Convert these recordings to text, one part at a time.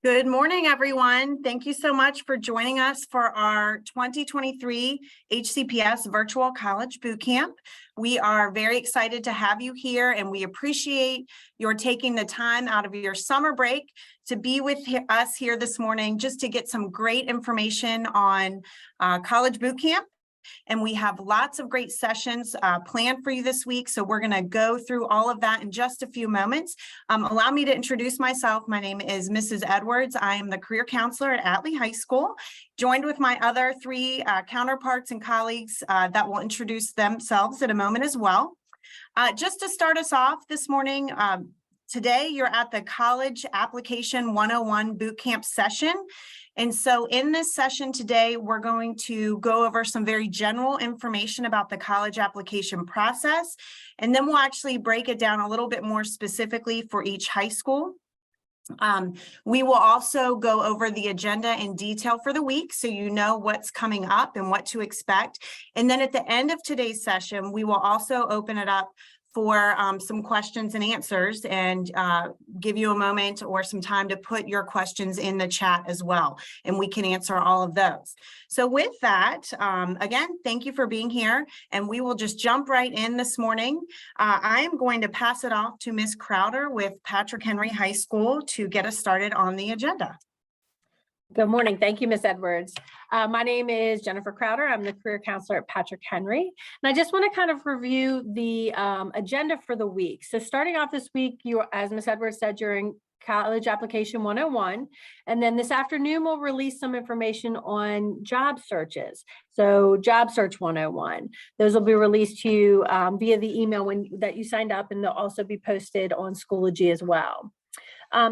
Good morning, everyone. Thank you so much for joining us for our 2023 HCPS Virtual College Bootcamp. We are very excited to have you here, and we appreciate your taking the time out of your summer break to be with us here this morning just to get some great information on College Bootcamp. And we have lots of great sessions planned for you this week. So we're going to go through all of that in just a few moments. Allow me to introduce myself. My name is Mrs. Edwards. I am the career counselor at Atlee High School, joined with my other three counterparts and colleagues that will introduce themselves in a moment as well. Just to start us off this morning, today you're at the College Application 101 Bootcamp session. And so in this session today, we're going to go over some very general information about the college application process, and then we'll actually break it down a little bit more specifically for each high school. We will also go over the agenda in detail for the week so you know what's coming up and what to expect. And then at the end of today's session, we will also open it up for some questions and answers and give you a moment or some time to put your questions in the chat as well, and we can answer all of those. So with that, again, thank you for being here, and we will just jump right in this morning. I am going to pass it off to Ms. Crowder with Patrick Henry High School to get us started on the agenda. Good morning. Thank you, Ms. Edwards. My name is Jennifer Crowder. I'm the career counselor at Patrick Henry. And I just want to kind of review the agenda for the week. So starting off this week, as Ms. Edwards said, during College Application 101. And then this afternoon, we'll release some information on job searches. So Job Search 101. Those will be released to you via the email that you signed up, and they'll also be posted on Schoology as well.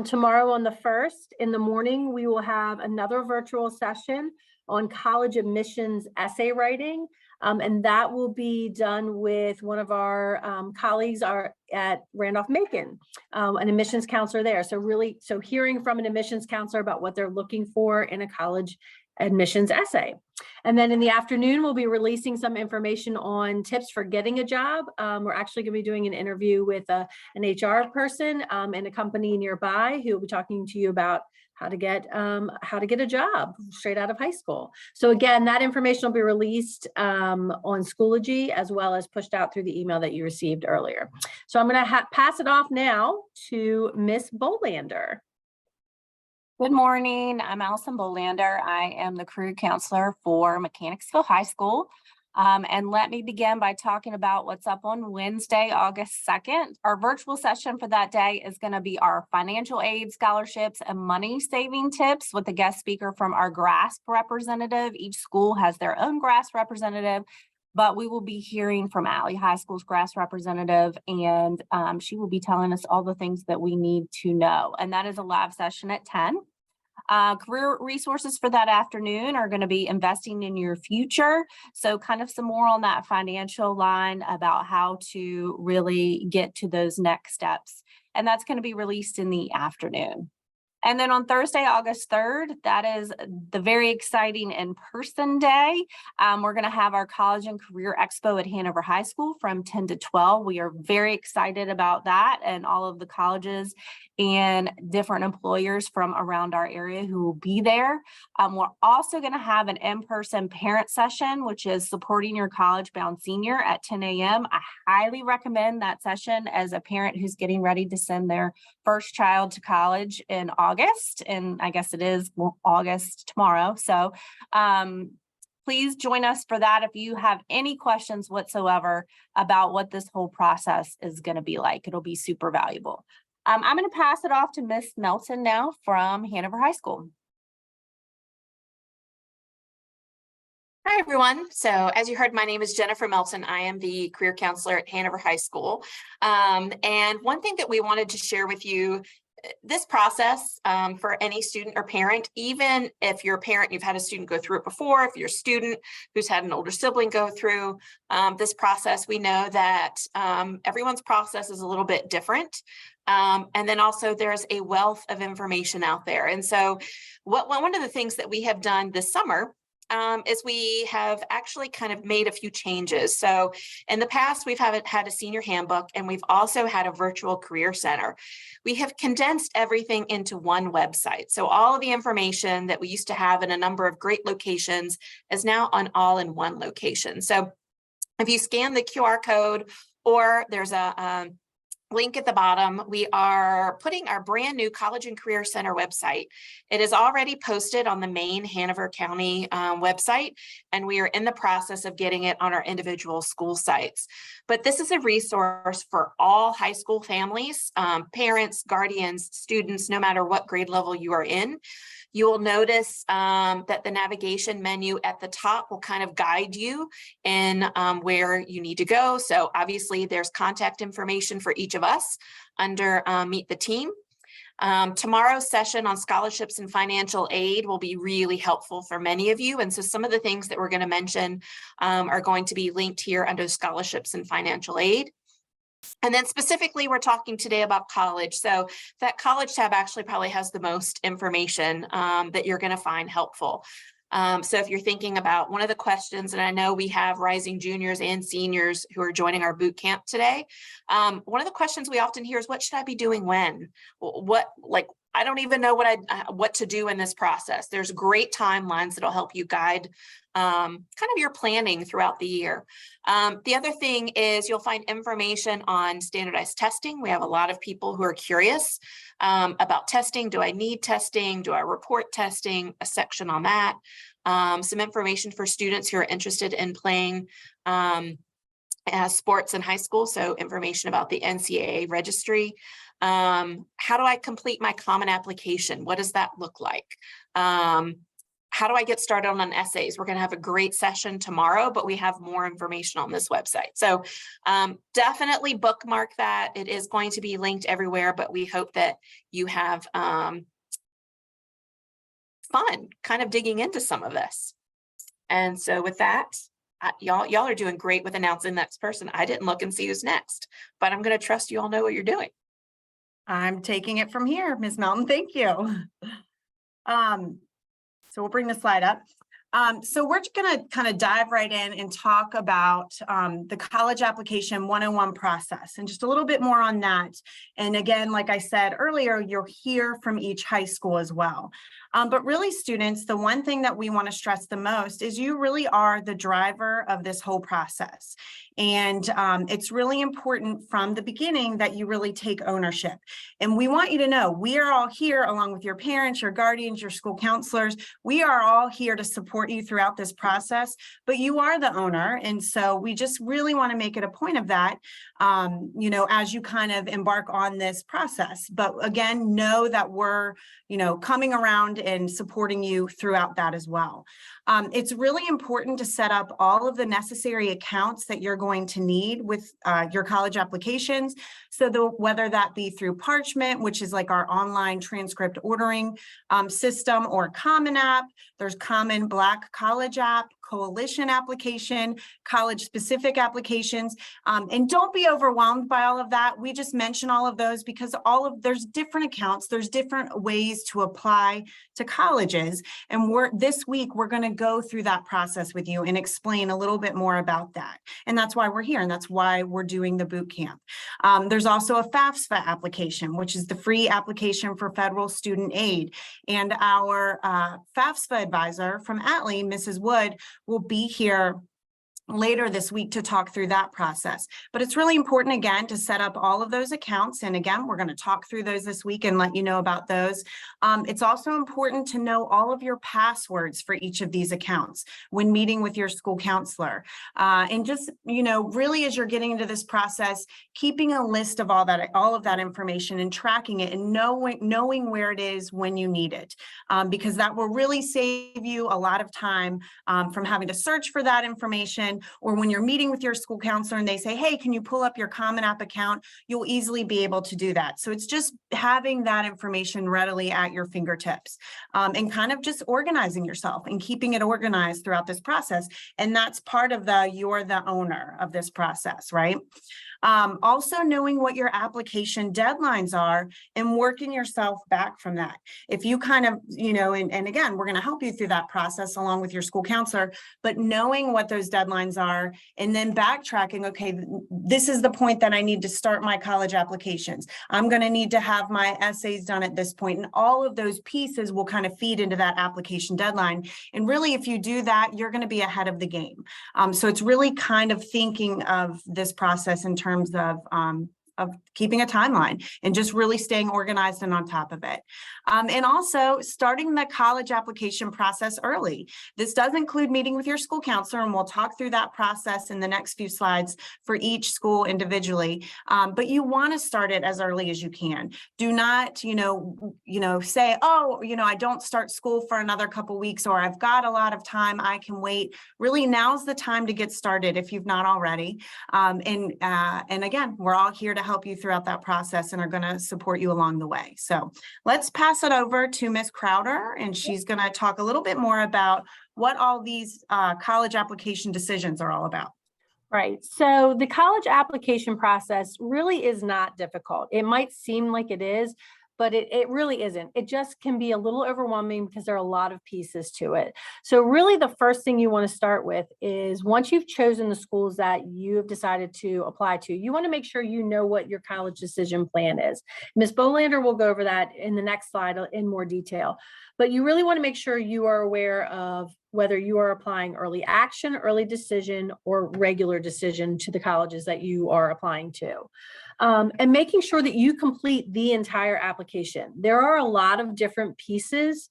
Tomorrow on the 1st in the morning, we will have another virtual session on college admissions essay writing. And that will be done with one of our colleagues at Randolph-Macon, an admissions counselor there. So hearing from an admissions counselor about what they're looking for in a college admissions essay. And then in the afternoon, we'll be releasing some information on tips for getting a job. We're actually going to be doing an interview with an HR person in a company nearby who will be talking to you about how to get a job straight out of high school. So again, that information will be released on Schoology as well as pushed out through the email that you received earlier. So I'm going to pass it off now to Miss Bolander. Good morning. I'm Allison Bolander. I am the career counselor for Mechanicsville High School. And let me begin by talking about what's up on Wednesday, August 2nd. Our virtual session for that day is going to be our financial aid, scholarships, and money saving tips with a guest speaker from our GRASP representative. Each school has their own GRASP representative, but we will be hearing from Atlee High School's GRASP representative, and she will be telling us all the things that we need to know. And that is a live session at 10. Career resources for that afternoon are going to be investing in your future. So kind of some more on that financial line about how to really get to those next steps. And that's going to be released in the afternoon. And then on Thursday, August 3rd, that is the very exciting in-person day. We're going to have our College and Career Expo at Hanover High School from 10 to 12. We are very excited about that and all of the colleges and different employers from around our area who will be there. We're also going to have an in-person parent session, which is supporting your college-bound senior at 10 a.m. I highly recommend that session as a parent who's getting ready to send their first child to college in August, and I guess it is August tomorrow. So please join us for that if you have any questions whatsoever about what this whole process is going to be like. It'll be super valuable. I'm going to pass it off to Miss Melton now from Hanover High School. Hi, everyone. So as you heard, my name is Jennifer Melton. I am the career counselor at Hanover High School. And one thing that we wanted to share with you, this process for any student or parent, even if you're a parent, you've had a student go through it before, if you're a student who's had an older sibling go through this process, we know that everyone's process is a little bit different. And then also there's a wealth of information out there. And so one of the things that we have done this summer is we have actually kind of made a few changes. So in the past, we've had a senior handbook, and we've also had a virtual career center. We have condensed everything into one website. So all of the information that we used to have in a number of great locations is now all in one location. So if you scan the QR code, or there's a link at the bottom, we are putting our brand new College and Career Center website. It is already posted on the main Hanover County website, and we are in the process of getting it on our individual school sites. But this is a resource for all high school families, parents, guardians, students, no matter what grade level you are in. You will notice that the navigation menu at the top will kind of guide you in where you need to go. So obviously there's contact information for each of us under Meet the Team. Tomorrow's session on scholarships and financial aid will be really helpful for many of you. And so some of the things that we're going to mention are going to be linked here under scholarships and financial aid. And then specifically, we're talking today about college. So that college tab actually probably has the most information that you're going to find helpful. So if you're thinking about one of the questions, and I know we have rising juniors and seniors who are joining our boot camp today. One of the questions we often hear is, what should I be doing when? I don't even know what to do in this process. There's great timelines that'll help you guide kind of your planning throughout the year. The other thing is you'll find information on standardized testing. We have a lot of people who are curious about testing. Do I need testing? Do I report testing? A section on that. Some information for students who are interested in playing sports in high school. So information about the NCAA registry. How do I complete my common application? What does that look like? How do I get started on essays? We're going to have a great session tomorrow, but we have more information on this website. So definitely bookmark that. It is going to be linked everywhere, but we hope that you have fun kind of digging into some of this. And so with that, y'all are doing great with announcing the next person. I didn't look and see who's next, but I'm going to trust you all know what you're doing. I'm taking it from here, Ms. Melton. Thank you. So we'll bring the slide up. So we're going to kind of dive right in and talk about the college application 101 process and just a little bit more on that. And again, like I said earlier, you'll hear from each high school as well. But really, students, the one thing that we want to stress the most is you really are the driver of this whole process. And it's really important from the beginning that you really take ownership. And we want you to know we are all here along with your parents, your guardians, your school counselors. We are all here to support you throughout this process, but you are the owner. And so we just really want to make it a point of that, as you kind of embark on this process. But again, know that we're, coming around and supporting you throughout that as well. It's really important to set up all of the necessary accounts that you're going to need with your college applications. So whether that be through Parchment, which is like our online transcript ordering system, or Common App, there's Common Black College App, Coalition application, college specific applications. And don't be overwhelmed by all of that. We just mention all of those because there's different accounts, there's different ways to apply to colleges. And this week, we're going to go through that process with you and explain a little bit more about that. And that's why we're here. And that's why we're doing the boot camp. There's also a FAFSA application, which is the free application for federal student aid. And our FAFSA advisor from Atlee, Mrs. Wood, will be here later this week to talk through that process. But it's really important, again, to set up all of those accounts. And again, we're going to talk through those this week and let you know about those. It's also important to know all of your passwords for each of these accounts when meeting with your school counselor. And just, really as you're getting into this process, keeping a list of all of that information and tracking it and knowing where it is when you need it, because that will really save you a lot of time from having to search for that information. Or when you're meeting with your school counselor and they say, hey, can you pull up your Common App account? You'll easily be able to do that. So it's just having that information readily at your fingertips and kind of just organizing yourself and keeping it organized throughout this process. And that's part of you're the owner of this process, right? Also knowing what your application deadlines are and working yourself back from that. If you kind of, and again, we're going to help you through that process along with your school counselor, but knowing what those deadlines are and then backtracking, okay, this is the point that I need to start my college applications. I'm going to need to have my essays done at this point, and all of those pieces will kind of feed into that application deadline. And really, if you do that, you're going to be ahead of the game. So it's really kind of thinking of this process in terms of keeping a timeline and just really staying organized and on top of it. And also starting the college application process early. This does include meeting with your school counselor, and we'll talk through that process in the next few slides for each school individually. But you want to start it as early as you can. Do not, say, oh, I don't start school for another couple weeks, or I've got a lot of time, I can wait. Really, now's the time to get started if you've not already. And again, we're all here to help you throughout that process and are going to support you along the way. So let's pass it over to Ms. Crowder, and she's going to talk a little bit more about what all these college application decisions are all about. Right. So the college application process really is not difficult. It might seem like it is, but it really isn't. It just can be a little overwhelming because there are a lot of pieces to it. So really the first thing you want to start with is, once you've chosen the schools that you have decided to apply to, you want to make sure you know what your college decision plan is. Ms. Bolander will go over that in the next slide in more detail, but you really want to make sure you are aware of whether you are applying early action, early decision, or regular decision to the colleges that you are applying to. And making sure that you complete the entire application. There are a lot of different pieces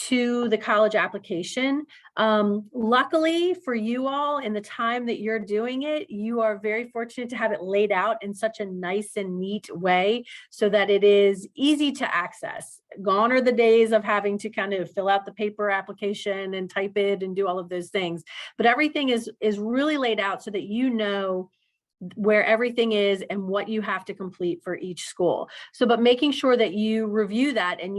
to the college application. Luckily for you all, in the time that you're doing it, you are very fortunate to have it laid out in such a nice and neat way so that it is easy to access. Gone are the days of having to kind of fill out the paper application and type it and do all of those things. But everything is really laid out so that you know where everything is and what you have to complete for each school. So, but making sure that you review that and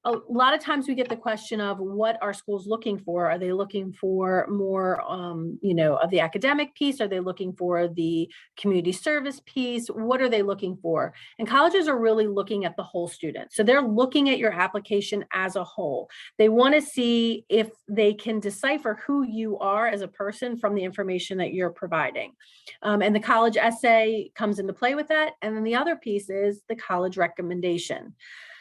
a lot of times we get the question of, what are schools looking for? Are they looking for more, of the academic piece? Are they looking for the community service piece? What are they looking for? And colleges are really looking at the whole student. So they're looking at your application as a whole. They want to see if they can decipher who you are as a person from the information that you're providing. And the college essay comes into play with that. And then the other piece is the college recommendation.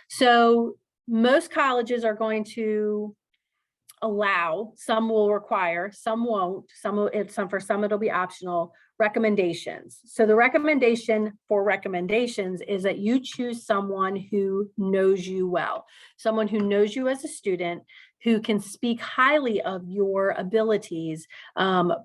So most colleges are going to allow, some will require, some won't, for some it'll be optional, recommendations. So the recommendation for recommendations is that you choose someone who knows you well, someone who knows you as a student, who can speak highly of your abilities,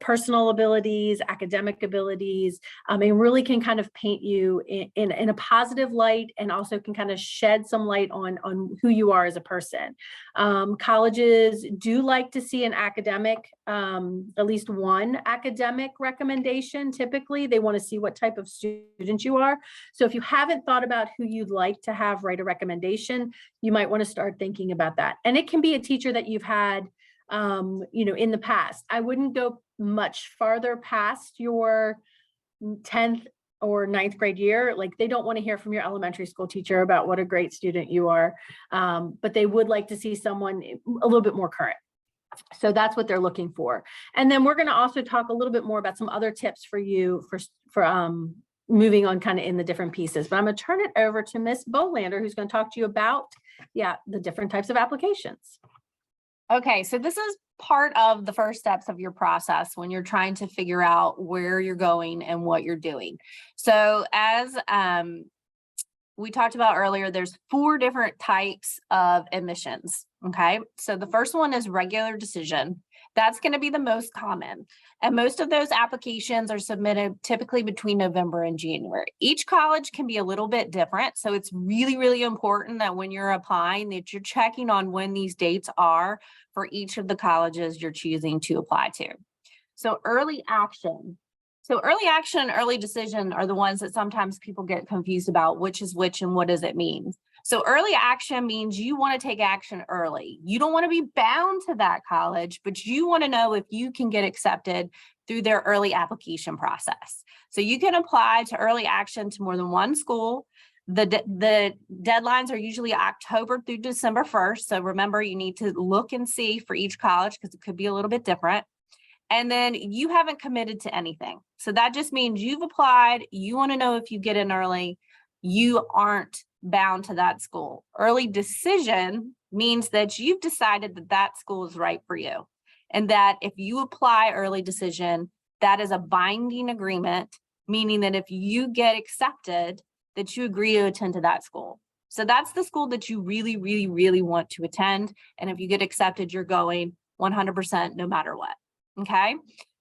personal abilities, academic abilities, and really can kind of paint you in a positive light, and also can kind of shed some light on who you are as a person. Colleges do like to see an academic, at least one academic recommendation. Typically, they want to see what type of student you are. So if you haven't thought about who you'd like to have write a recommendation, you might want to start thinking about that. And it can be a teacher that you've had, in the past. I wouldn't go much farther past your 10th or 9th grade year. Like, they don't want to hear from your elementary school teacher about what a great student you are, but they would like to see someone a little bit more current. So that's what they're looking for. And then we're going to also talk a little bit more about some other tips for you for moving on kind of in the different pieces. But I'm going to turn it over to Ms. Bolander, who's going to talk to you about, the different types of applications. Okay, so this is part of the first steps of your process when you're trying to figure out where you're going and what you're doing. So as we talked about earlier, there's 4 different types of admissions. Okay, so the first one is regular decision. That's going to be the most common. And most of those applications are submitted typically between November and January. Each college can be a little bit different. So it's really, really important that when you're applying, that you're checking on when these dates are for each of the colleges you're choosing to apply to. So early action. So early action and early decision are the ones that sometimes people get confused about, which is which and what does it mean. So early action means you want to take action early. You don't want to be bound to that college, but you want to know if you can get accepted through their early application process. So you can apply to early action to more than one school. The deadlines are usually October through December 1st. So remember, you need to look and see for each college because it could be a little bit different. And then you haven't committed to anything. So that just means you've applied, you want to know if you get in early, you aren't bound to that school. Early decision means that you've decided that that school is right for you. And that if you apply early decision, that is a binding agreement, meaning that if you get accepted, that you agree to attend to that school. So that's the school that you really, really, really want to attend. And if you get accepted, you're going 100% no matter what. Okay.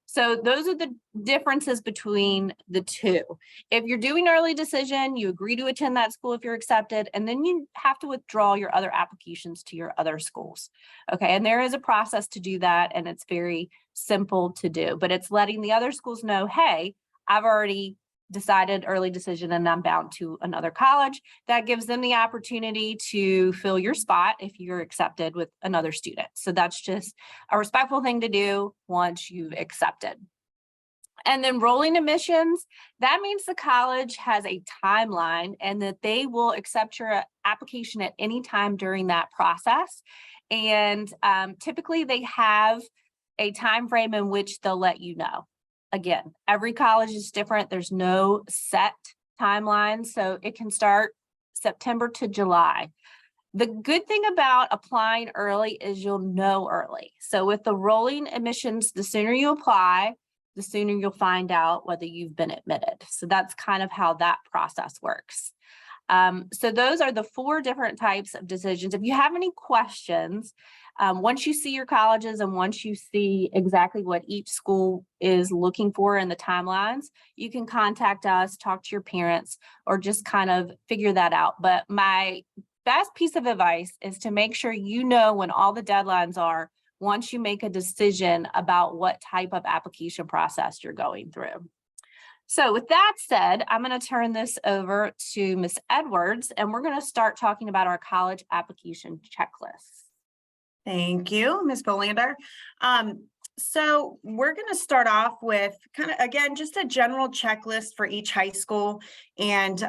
So those are the differences between the two. If you're doing early decision, you agree to attend that school if you're accepted, and then you have to withdraw your other applications to your other schools. Okay. And there is a process to do that, and it's very simple to do, but it's letting the other schools know, hey, I've already decided early decision and I'm bound to another college. That gives them the opportunity to fill your spot if you're accepted with another student. So that's just a respectful thing to do once you've accepted. And then rolling admissions, that means the college has a timeline and that they will accept your application at any time during that process. And typically they have a time frame in which they'll let you know. Again, every college is different. There's no set timeline, so it can start September to July. The good thing about applying early is you'll know early. So with the rolling admissions, the sooner you apply, the sooner you'll find out whether you've been admitted. So that's kind of how that process works. So those are the 4 different types of decisions. If you have any questions, once you see your colleges and once you see exactly what each school is looking for in the timelines, you can contact us, talk to your parents, or just kind of figure that out. But my best piece of advice is to make sure you know when all the deadlines are once you make a decision about what type of application process you're going through. So with that said, I'm going to turn this over to Ms. Edwards, and we're going to start talking about our college application checklist. Thank you, Ms. Bolander. So we're going to start off with kind of, again, just a general checklist for each high school and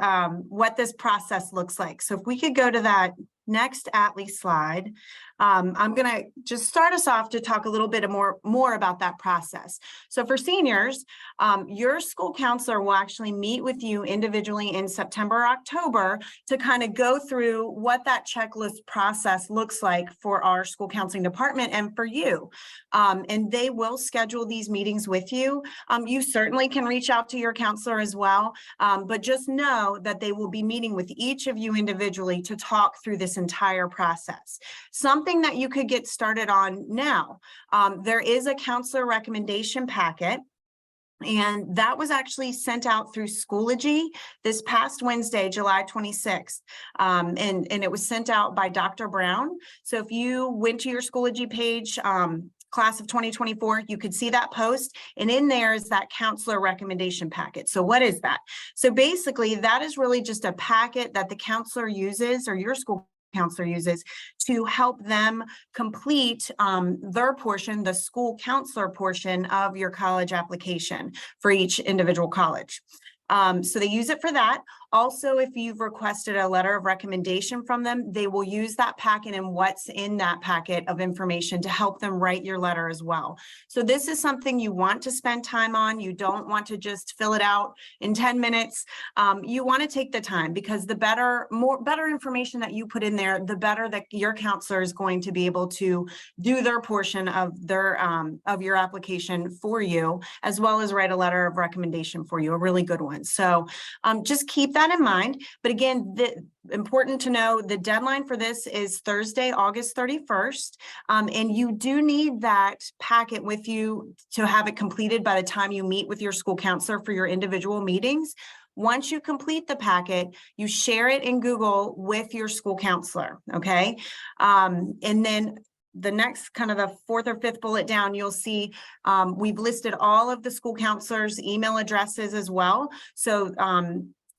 what this process looks like. So if we could go to that next Atlee slide, I'm going to just start us off to talk a little bit more about that process. So for seniors, your school counselor will actually meet with you individually in September or October to kind of go through what that checklist process looks like for our school counseling department and for you. And they will schedule these meetings with you. You certainly can reach out to your counselor as well, but just know that they will be meeting with each of you individually to talk through this entire process. Something that you could get started on now. There is a counselor recommendation packet, and that was actually sent out through Schoology this past Wednesday, July 26th. And it was sent out by Dr. Brown. So if you went to your Schoology page, class of 2024, you could see that post, and in there is that counselor recommendation packet. So what is that? So basically, that is really just a packet that the counselor uses, or your school counselor uses, to help them complete their portion, the school counselor portion of your college application for each individual college. So they use it for that. Also, if you've requested a letter of recommendation from them, they will use that packet and what's in that packet of information to help them write your letter as well. So this is something you want to spend time on. You don't want to just fill it out in 10 minutes. You want to take the time, because the better information that you put in there, the better that your counselor is going to be able to do their portion of their of your application for you, as well as write a letter of recommendation for you, a really good one. So just keep that in mind. But again, important to know, the deadline for this is Thursday, August 31st. And you do need that packet with you to have it completed by the time you meet with your school counselor for your individual meetings. Once you complete the packet, you share it in Google with your school counselor, okay? And then the next, kind of the 4th or 5th bullet down, you'll see we've listed all of the school counselors' email addresses as well. So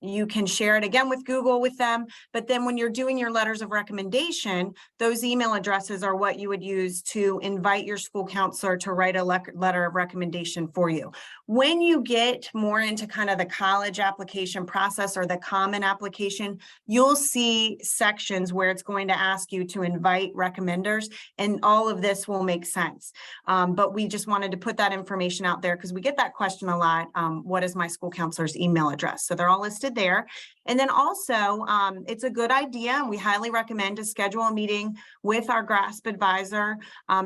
You can share it again with Google with them, but then when you're doing your letters of recommendation, those email addresses are what you would use to invite your school counselor to write a letter of recommendation for you. When you get more into kind of the college application process or the common application, you'll see sections where it's going to ask you to invite recommenders, and all of this will make sense. But we just wanted to put that information out there because we get that question a lot. What is my school counselor's email address? So they're all listed there. And then also, it's a good idea, and we highly recommend to schedule a meeting with our GRASP advisor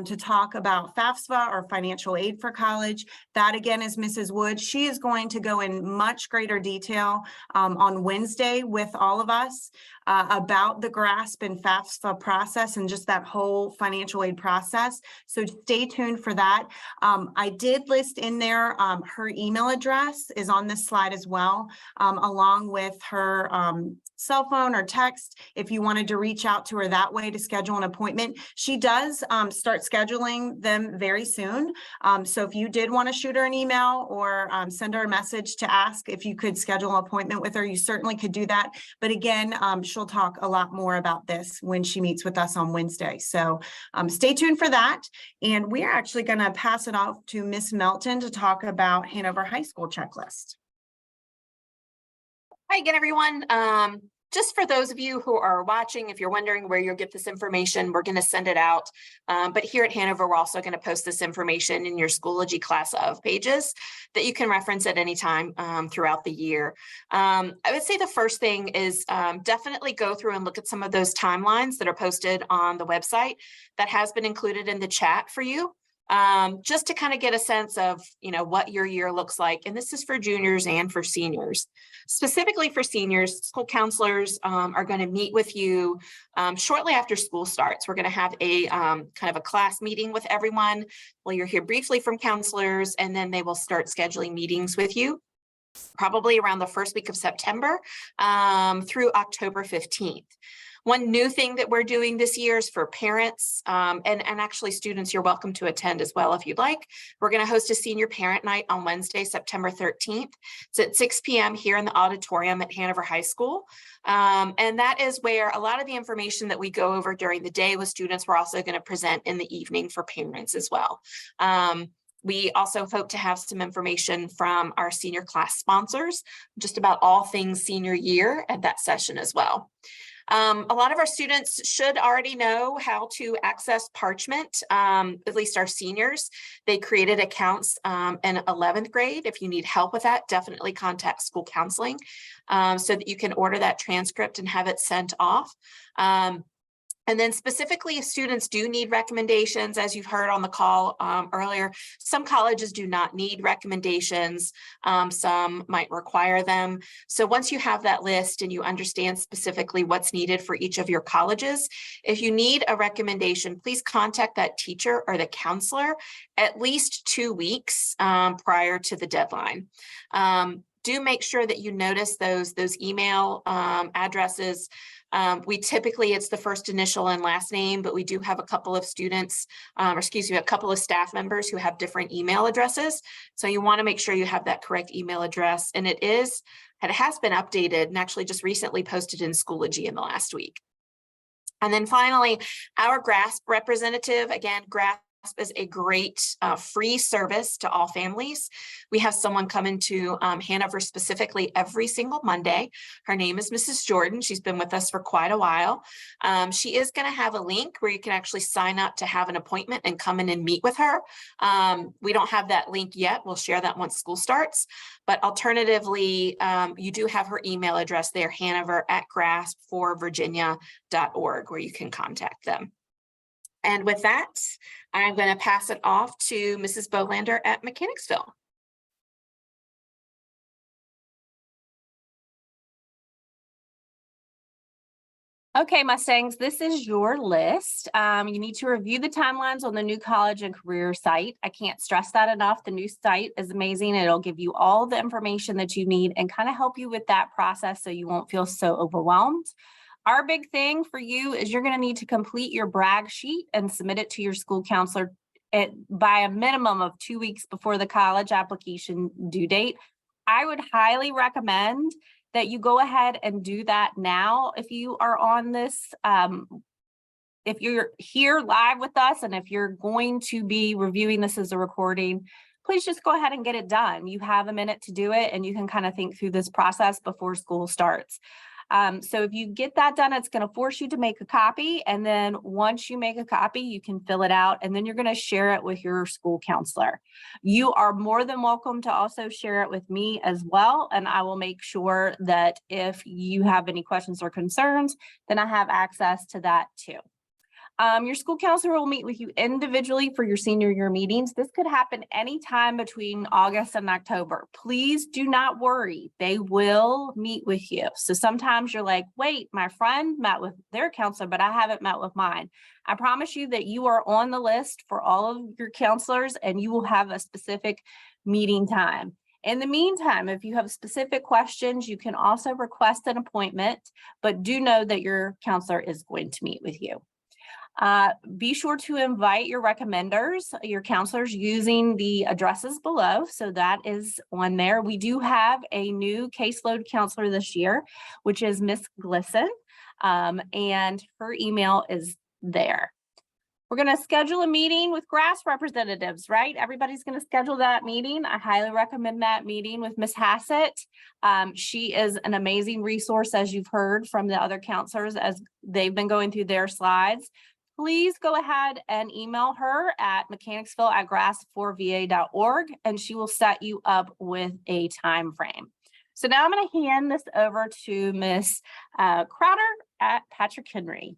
to talk about FAFSA or financial aid for college. That again is Mrs. Wood. She is going to go in much greater detail on Wednesday with all of us about the GRASP and FAFSA process and just that whole financial aid process. So stay tuned for that. I did list in there, her email address is on this slide as well, along with her cell phone or text if you wanted to reach out to her that way to schedule an appointment. She does start scheduling them very soon. So if you did want to shoot her an email or send her a message to ask if you could schedule an appointment with her, you certainly could do that. But again, she'll talk a lot more about this when she meets with us on Wednesday. So stay tuned for that. And we're actually going to pass it off to Miss Melton to talk about Hanover High School checklist. Hi again, everyone. Just for those of you who are watching, if you're wondering where you'll get this information, we're going to send it out. But here at Hanover, we're also going to post this information in your Schoology class of pages that you can reference at any time throughout the year. I would say the first thing is definitely go through and look at some of those timelines that are posted on the website that has been included in the chat for you. Just to kind of get a sense of, what your year looks like. And this is for juniors and for seniors. Specifically for seniors, school counselors are going to meet with you shortly after school starts. We're going to have a kind of a class meeting with everyone. Well, you'll hear briefly from counselors, and then they will start scheduling meetings with you, probably around the first week of September through October 15th. One new thing that we're doing this year is for parents and actually students, you're welcome to attend as well if you'd like. We're going to host a senior parent night on Wednesday, September 13th. It's at 6 p.m. here in the auditorium at Hanover High School. And that is where a lot of the information that we go over during the day with students, we're also going to present in the evening for parents as well. We also hope to have some information from our senior class sponsors, just about all things senior year at that session as well. A lot of our students should already know how to access Parchment, at least our seniors. They created accounts in 11th grade. If you need help with that, definitely contact school counseling so that you can order that transcript and have it sent off. And then specifically, if students do need recommendations, as you've heard on the call earlier, some colleges do not need recommendations. Some might require them. So once you have that list and you understand specifically what's needed for each of your colleges, if you need a recommendation, please contact that teacher or the counselor at least 2 weeks prior to the deadline. Do make sure that you notice those email addresses. We typically, it's the first initial and last name, but we do have a couple of students, a couple of staff members who have different email addresses. So you want to make sure you have that correct email address. And it has been updated and actually just recently posted in Schoology in the last week. And then finally, our GRASP representative, again, GRASP is a great free service to all families. We have someone come into Hanover specifically every single Monday. Her name is Mrs. Jordan. She's been with us for quite a while. She is going to have a link where you can actually sign up to have an appointment and come in and meet with her. We don't have that link yet. We'll share that once school starts. But alternatively, you do have her email address there, hanover@grasp4virginia.org, where you can contact them. And with that, I'm going to pass it off to Mrs. Bolander at Mechanicsville. Okay, Mustangs, this is your list. You need to review the timelines on the new college and career site. I can't stress that enough. The new site is amazing. It'll give you all the information that you need and kind of help you with that process so you won't feel so overwhelmed. Our big thing for you is you're going to need to complete your brag sheet and submit it to your school counselor by a minimum of 2 weeks before the college application due date. I would highly recommend that you go ahead and do that now. If you are on this, if you're here live with us, and if you're going to be reviewing this as a recording, please just go ahead and get it done. You have a minute to do it, and you can kind of think through this process before school starts. So if you get that done, it's going to force you to make a copy. And then once you make a copy, you can fill it out, and then you're going to share it with your school counselor. You are more than welcome to also share it with me as well. And I will make sure that if you have any questions or concerns, then I have access to that too. Your school counselor will meet with you individually for your senior year meetings. This could happen anytime between August and October. Please do not worry. They will meet with you. So sometimes you're like, wait, my friend met with their counselor, but I haven't met with mine. I promise you that you are on the list for all of your counselors, and you will have a specific meeting time. In the meantime, if you have specific questions, you can also request an appointment, but do know that your counselor is going to meet with you. Be sure to invite your recommenders, your counselors, using the addresses below. So that is on there. We do have a new caseload counselor this year, which is Miss Glisson, and her email is there. We're going to schedule a meeting with GRASS representatives, right? Everybody's going to schedule that meeting. I highly recommend that meeting with Miss Hassett. She is an amazing resource, as you've heard from the other counselors as they've been going through their slides. Please go ahead and email her at mechanicsville@grass4va.org, and she will set you up with a time frame. So now I'm going to hand this over to Miss Crowder at Patrick Henry.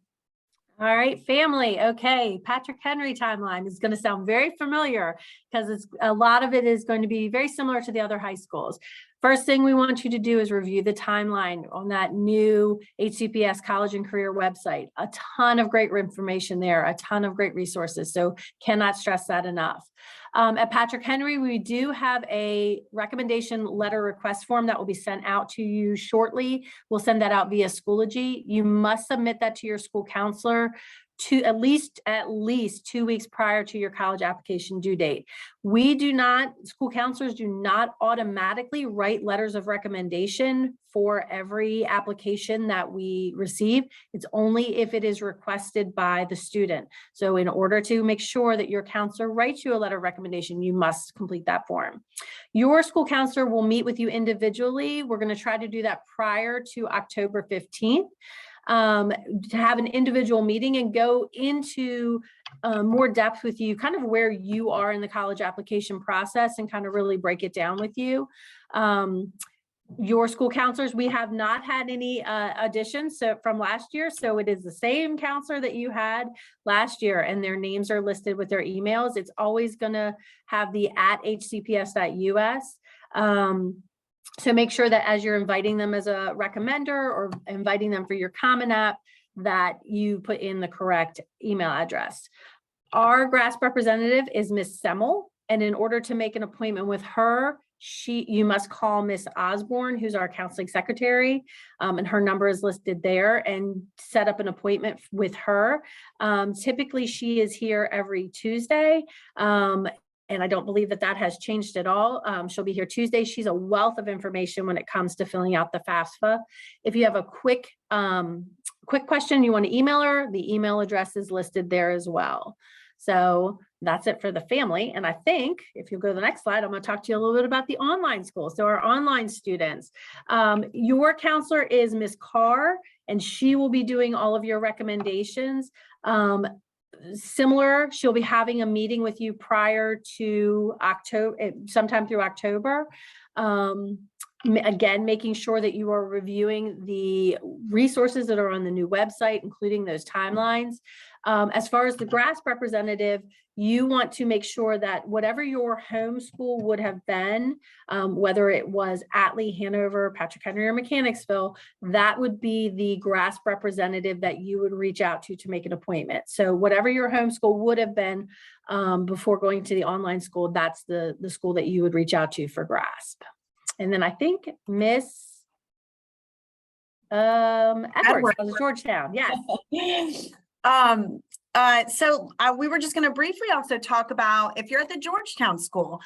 All right, family. Okay, Patrick Henry timeline is going to sound very familiar because a lot of it is going to be very similar to the other high schools. First thing we want you to do is review the timeline on that new HCPS college and career website. A ton of great information there, a ton of great resources. So cannot stress that enough. At Patrick Henry, we do have a recommendation letter request form that will be sent out to you shortly. We'll send that out via Schoology. You must submit that to your school counselor to at least 2 weeks prior to your college application due date. School counselors do not automatically write letters of recommendation for every application that we receive. It's only if it is requested by the student. So in order to make sure that your counselor writes you a letter of recommendation, you must complete that form. Your school counselor will meet with you individually. We're going to try to do that prior to October 15th. To have an individual meeting and go into more depth with you, kind of where you are in the college application process, and kind of really break it down with you. Your school counselors, we have not had any additions from last year, so it is the same counselor that you had last year, and their names are listed with their emails. It's always going to have the @hcps.us. So make sure that as you're inviting them as a recommender or inviting them for your Common App, that you put in the correct email address. Our GRASS representative is Miss Semmel, and in order to make an appointment with her, you must call Miss Osborne, who's our counseling secretary, and her number is listed there, and set up an appointment with her. Typically, she is here every Tuesday. And I don't believe that has changed at all. She'll be here Tuesday. She's a wealth of information when it comes to filling out the FAFSA. If you have a quick question, you want to email her, the email address is listed there as well. So that's it for the family. And I think if you go to the next slide, I'm going to talk to you a little bit about the online school. So our online students, your counselor is Miss Carr, and she will be doing all of your recommendations. Similar, she'll be having a meeting with you prior to October, sometime through October. Again, making sure that you are reviewing the resources that are on the new website, including those timelines. As far as the GRASS representative, you want to make sure that whatever your home school would have been, whether it was Atlee, Hanover, Patrick Henry, or Mechanicsville, that would be the GRASS representative that you would reach out to make an appointment. So whatever your home school would have been before going to the online school, that's the school that you would reach out to for GRASP. And then I think Miss Edwards, Georgetown, yes. We were just going to briefly also talk about if you're at the Georgetown school.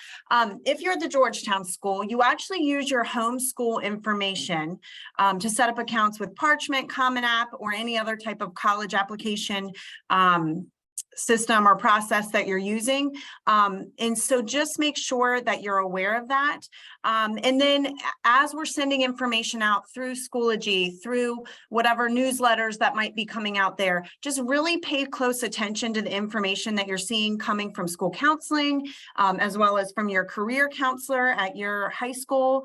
If you're at the Georgetown school, you actually use your home school information to set up accounts with Parchment, Common App, or any other type of college application system or process that you're using. And so just make sure that you're aware of that. And then as we're sending information out through Schoology, through whatever newsletters that might be coming out there, just really pay close attention to the information that you're seeing coming from school counseling, as well as from your career counselor at your high school,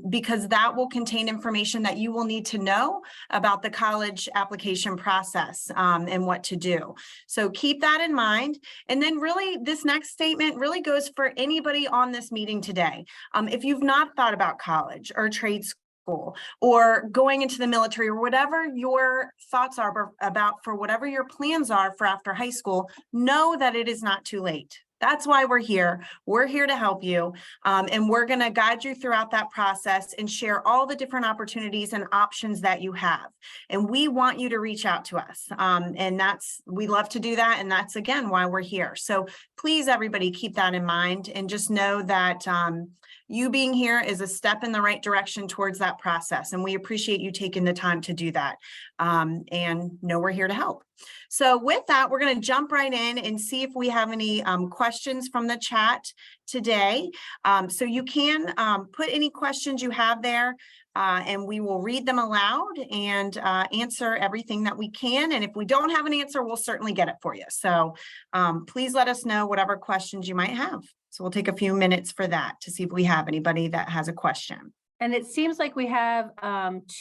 because that will contain information that you will need to know about the college application process and what to do. So keep that in mind. And then really this next statement really goes for anybody on this meeting today. If you've not thought about college or trade school or going into the military or whatever your thoughts are about for whatever your plans are for after high school, know that it is not too late. That's why we're here. We're here to help you. And we're going to guide you throughout that process and share all the different opportunities and options that you have. And we want you to reach out to us. And we love to do that. And that's, again, why we're here. So please, everybody, keep that in mind and just know that you being here is a step in the right direction towards that process. And we appreciate you taking the time to do that. And know we're here to help. So with that, we're going to jump right in and see if we have any questions from the chat today. So you can put any questions you have there and we will read them aloud and answer everything that we can. And if we don't have an answer, we'll certainly get it for you. So please let us know whatever questions you might have. So we'll take a few minutes for that to see if we have anybody that has a question. And it seems like we have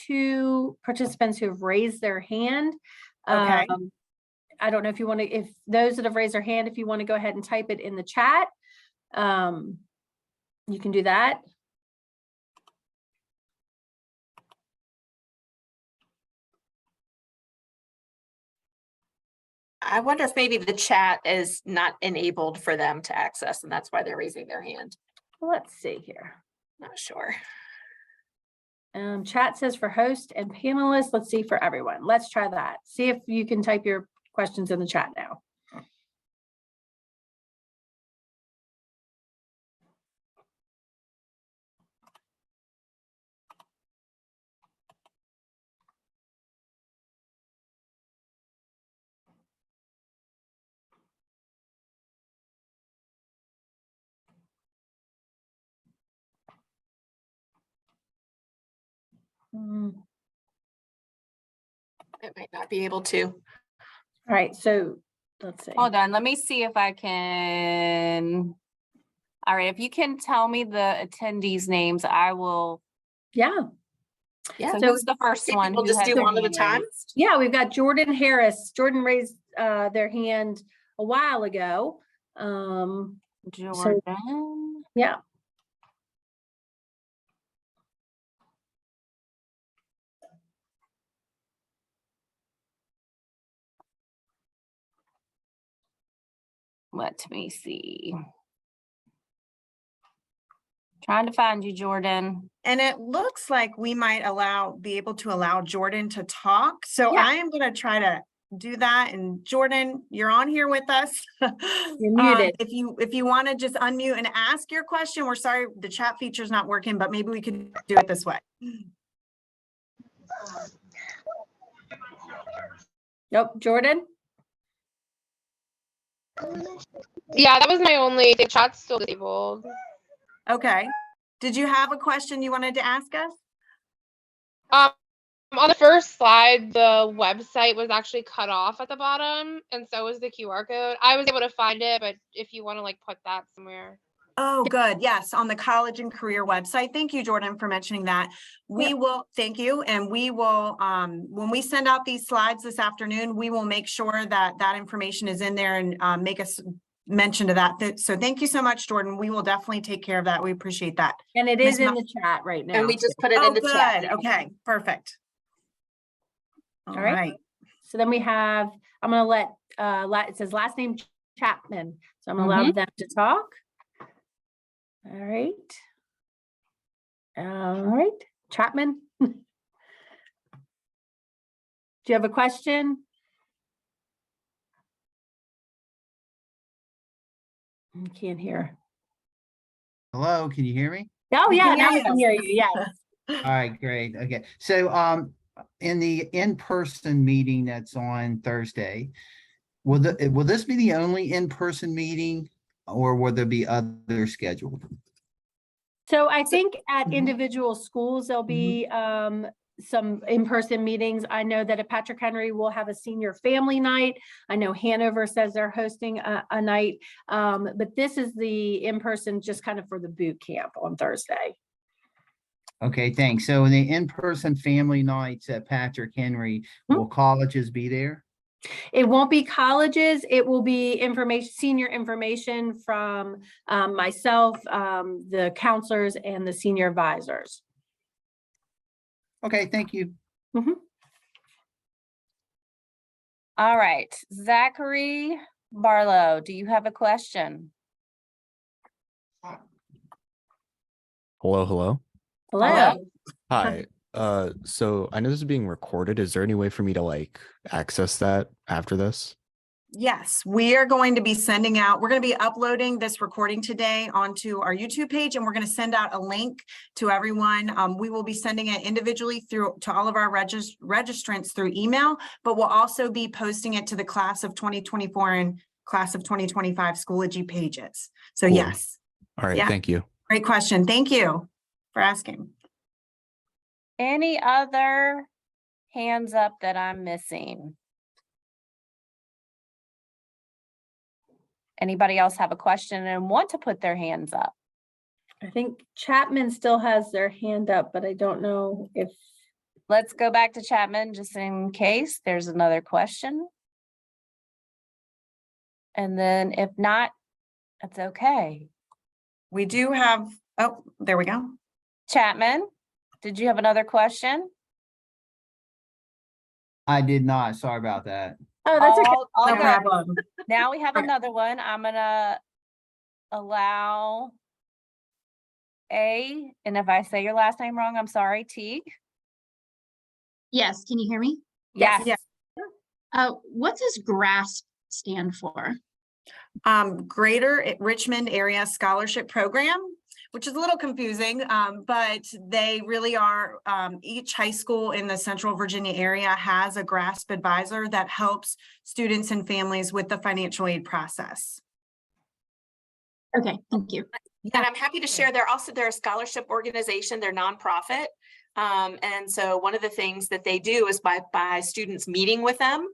2 participants who have raised their hand. Okay. I don't know if you want to, if those that have raised their hand, if you want to go ahead and type it in the chat, you can do that. I wonder if maybe the chat is not enabled for them to access, and that's why they're raising their hand. Let's see here. Not sure. Chat says for host and panelists. Let's see for everyone. Let's try that. See if you can type your questions in the chat now. It might not be able to. All right, so let's see. Hold on, let me see if I can. All right, if you can tell me the attendees' names, I will. Yeah. Yeah. So who's the first Think one? we'll who just has do their one at a hand time. raised? Yeah, we've got Jordan Harris. Jordan raised their hand a while ago. Jordan. Yeah. Let me see. Trying to find you, Jordan. And it looks like we might be able to allow Jordan to talk. So Yeah. I am going to try to do that. And Jordan, you're on here with us. You're muted. If you want to just unmute and ask your question, we're sorry the chat feature is not working, but maybe we could do it this way. Nope, Jordan. Yeah, that was my only. The chat's still disabled. Okay. Did you have a question you wanted to ask us? On the first slide, the website was actually cut off at the bottom, and so was the QR code. I was able to find it, but if you want to like put that somewhere. Oh, good. Yes, on the college and career website. Thank you, Jordan, for mentioning that. We will, thank you. And we will, when we send out these slides this afternoon, we will make sure that that information is in there and make us mention to that. So thank you so much, Jordan. We will definitely take care of that. We appreciate that. And it is in the chat right now. And we just put it Oh, in the chat. good. Okay, perfect. All right. right. So then we have, I'm going to let, it says last name Chapman. So I'm going to allow them to talk. All right. All right. Chapman. Do you have a question? Can't hear. Hello, can you hear me? Oh, We yeah, can now hear we can you. hear you. Yes. All right, great. Okay. So in the in-person meeting that's on Thursday, will this be the only in-person meeting or will there be others scheduled? So I think at Mhm. individual schools, there'll be some in-person meetings. I know that at Patrick Henry, we'll have a senior family night. I know Hanover says they're hosting a night, but this is the in-person just kind of for the boot camp on Thursday. Okay, thanks. So in the in-person family nights at Patrick Henry, will colleges be there? It won't be colleges. It will be information, senior information from myself, the counselors and the senior advisors. Okay, thank you. All right, Zachary Barlow, do you have a question? Hello, hello. Hello. Hi. So I know this is being recorded. Is there any way for me to like access that after this? Yes, we are going to be sending out, we're going to be uploading this recording today onto our YouTube page, and we're going to send out a link to everyone. We will be sending it individually through to all of our registrants through email, but we'll also be posting it to the class of 2024 and class of 2025 Schoology pages. So Cool. yes, All right, Yeah. thank you. great question. Thank you for asking. Any other hands up that I'm missing? Anybody else have a question and want to put their hands up? I think Chapman still has their hand up, but I don't know if, Let's go back to Chapman just in case there's another question. And then if not, that's okay. We do have, oh, there we go. Chapman, did you have another question? I did not. Sorry about that. oh, that's okay. All No good. problem. Now we have Right. another one. I'm gonna allow A, and if I say your last name wrong, I'm sorry, Teague. Yes, can you hear me? Yes. Yeah. What does GRASP stand for? Greater Richmond Area Scholarship Program, which is a little confusing, but they really are, each high school in the Central Virginia area has a GRASP advisor that helps students and families with the financial aid process. Okay, thank you. And I'm happy to share, they're a scholarship organization, they're nonprofit. And so one of the things that they do is by students meeting with them,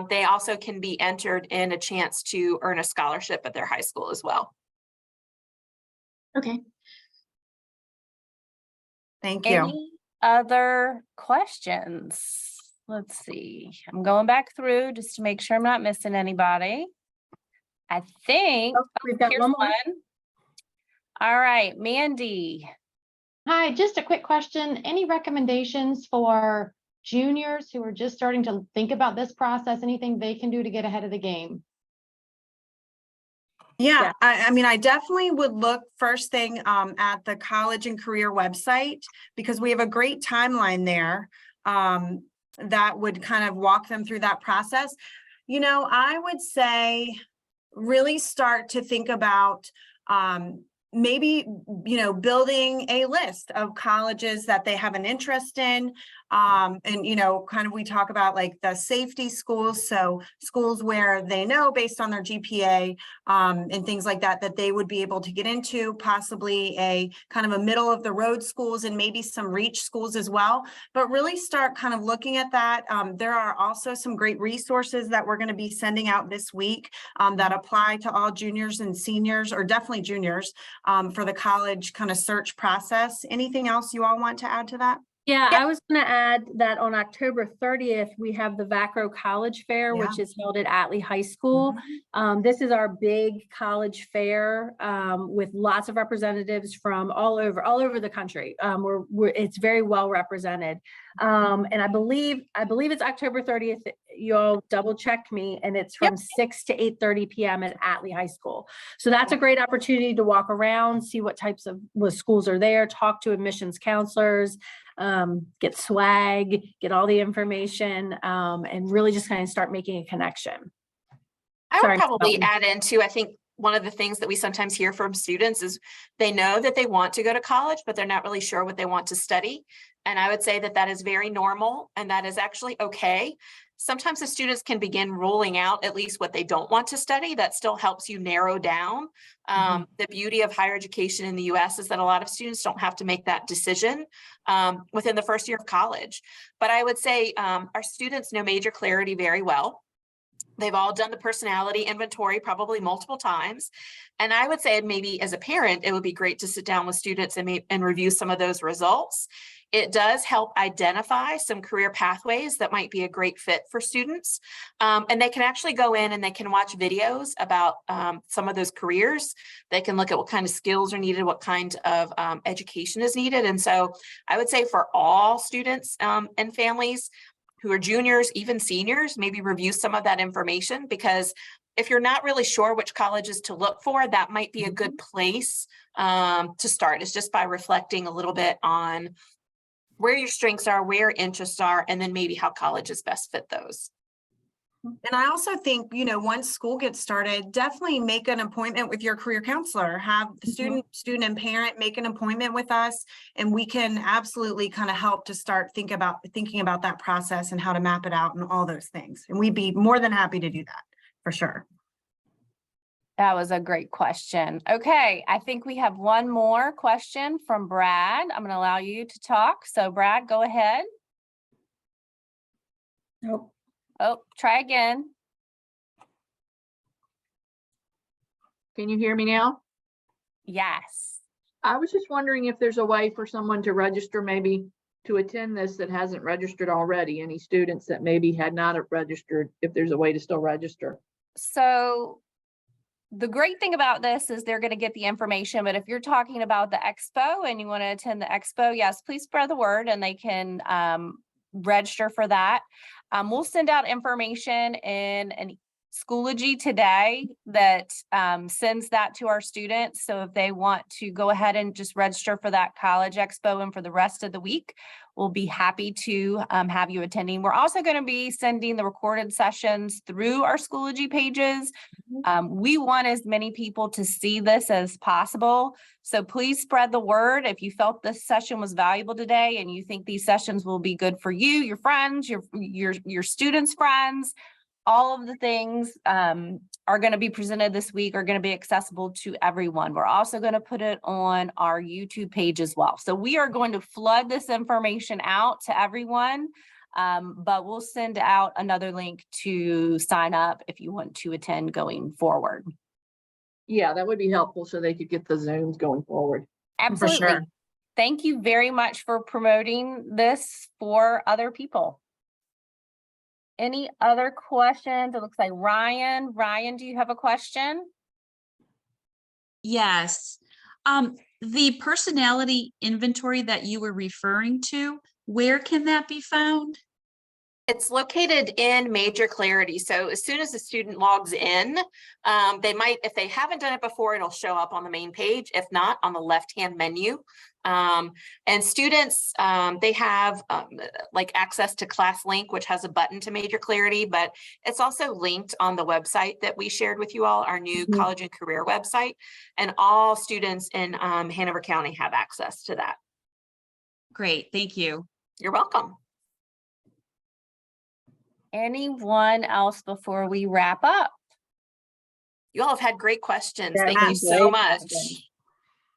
they also can be entered in a chance to earn a scholarship at their high school as well. Okay. Thank you. Any other questions? Let's see. I'm going back through just to make sure I'm not missing anybody. I think We've got here's one more. one. All right, Mandy. Hi, just a quick question. Any recommendations for juniors who are just starting to think about this process? Anything they can do to get ahead of the game? Yeah, I mean, I definitely would look first thing at the college and career website, because we have a great timeline there that would kind of walk them through that process. You know, I would say really start to think about maybe, you know, building a list of colleges that they have an interest in. And, you know, kind of, we talk about like the safety schools. So schools where they know based on their GPA and things like that, that they would be able to get into, possibly a kind of a middle of the road schools and maybe some reach schools as well. But really start kind of looking at that. There are also some great resources that we're going to be sending out this week that apply to all juniors and seniors, or definitely juniors, for the college kind of search process. Anything else you all want to add to that? Yeah, I was going to add that on October 30th, we have the VACRO College Fair, which is held at Atlee High School. This is our big college fair with lots of representatives from all over the country. It's very well represented. And I believe it's October 30th. You'll double check me, and it's from 6 to 8:30 p.m. at Atlee High School. So that's a great opportunity to walk around, see what types of schools are there, talk to admissions counselors, get swag, get all the information, and really just kind of start making a connection. I would probably add into, I think one of the things that we sometimes hear from students is they know that they want to go to college, but they're not really sure what they want to study. And I would say that that is very normal, and that is actually okay. Sometimes the students can begin ruling out at least what they don't want to study. That still helps you narrow down. The beauty of higher education in the US is that a lot of students don't have to make that decision within the first year of college. But I would say our students know Major Clarity very well. They've all done the personality inventory probably multiple times. And I would say maybe as a parent, it would be great to sit down with students and review some of those results. It does help identify some career pathways that might be a great fit for students. And they can actually go in and they can watch videos about some of those careers. They can look at what kind of skills are needed, what kind of education is needed. And so I would say for all students and families who are juniors, even seniors, maybe review some of that information, because if you're not really sure which colleges to look for, that might be a good place to start. It's just by reflecting a little bit on where your strengths are, where your interests are, and then maybe how colleges best fit those. And I also think, you know, once school gets started, definitely make an appointment with your career counselor, have the student and parent make an appointment with us, and we can absolutely kind of help to start thinking about that process and how to map it out and all those things. And we'd be more than happy to do that for sure. That was a great question. Okay, I think we have one more question from Brad. I'm going to allow you to talk. So Brad, go ahead. Nope. Oh, try again. Can you hear me now? Yes. I was just wondering if there's a way for someone to register, maybe to attend this that hasn't registered already. Any students that maybe had not have registered, if there's a way to still register. So the great thing about this is they're going to get the information, but if you're talking about the expo and you want to attend the expo, yes, please spread the word and they can register for that. We'll send out information in an Schoology today that sends that to our students. So if they want to go ahead and just register for that college expo and for the rest of the week, we'll be happy to have you attending. We're also going to be sending the recorded sessions through our Schoology pages. We want as many people to see this as possible. So please spread the word. If you felt this session was valuable today and you think these sessions will be good for you, your friends, your students' friends, all of the things are going to be presented this week are going to be accessible to everyone. We're also going to put it on our YouTube page as well. So we are going to flood this information out to everyone, but we'll send out another link to sign up if you want to attend going forward. Yeah, that would be helpful so they could get the Zooms going forward. Absolutely. sure. Thank you very much for promoting this for other people. Any other questions? It looks like Ryan. Ryan, do you have a question? Yes. The personality inventory that you were referring to, where can that be found? It's located in Major Clarity. So as soon as the student logs in, they might, if they haven't done it before, it'll show up on the main page. If not, on the left-hand menu. And students, they have like access to ClassLink, which has a button to Major Clarity, but it's also linked on the website that we shared with you all, our new college and career website. And all students in Hanover County have access to that. Great, thank you. You're welcome. Anyone else before we wrap up? You all have had great questions. Yeah, Thank you so great much. questions.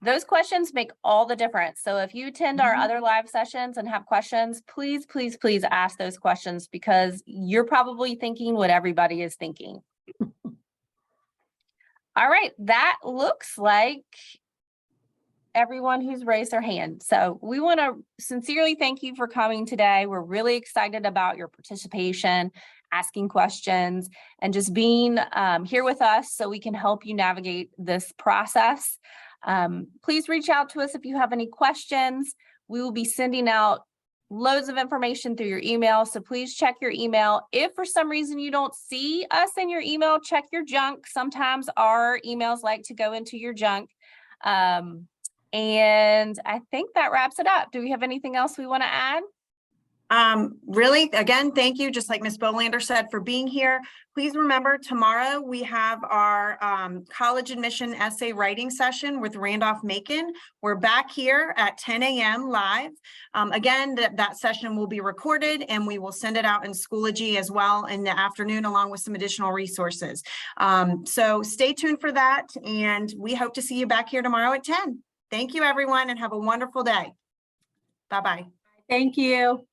Those questions make all the difference. So if you attend our other live sessions and have questions, please, please, please ask those questions because you're probably thinking what everybody is thinking. All right, that looks like everyone who's raised their hand. So we want to sincerely thank you for coming today. We're really excited about your participation, asking questions, and just being here with us so we can help you navigate this process. Please reach out to us if you have any questions. We will be sending out loads of information through your email. So please check your email. If for some reason you don't see us in your email, check your junk. Sometimes our emails like to go into your junk. And I think that wraps it up. Do we have anything else we want to add? Really, again, thank you, just like Ms. Bolander said, for being here. Please remember, tomorrow we have our college admission essay writing session with Randolph Macon. We're back here at 10 a.m. live. Again, that session will be recorded and we will send it out in Schoology as well in the afternoon, along with some additional resources. So stay tuned for that, and we hope to see you back here tomorrow at 10. Thank you, everyone, and have a wonderful day. Bye-bye. Thank you.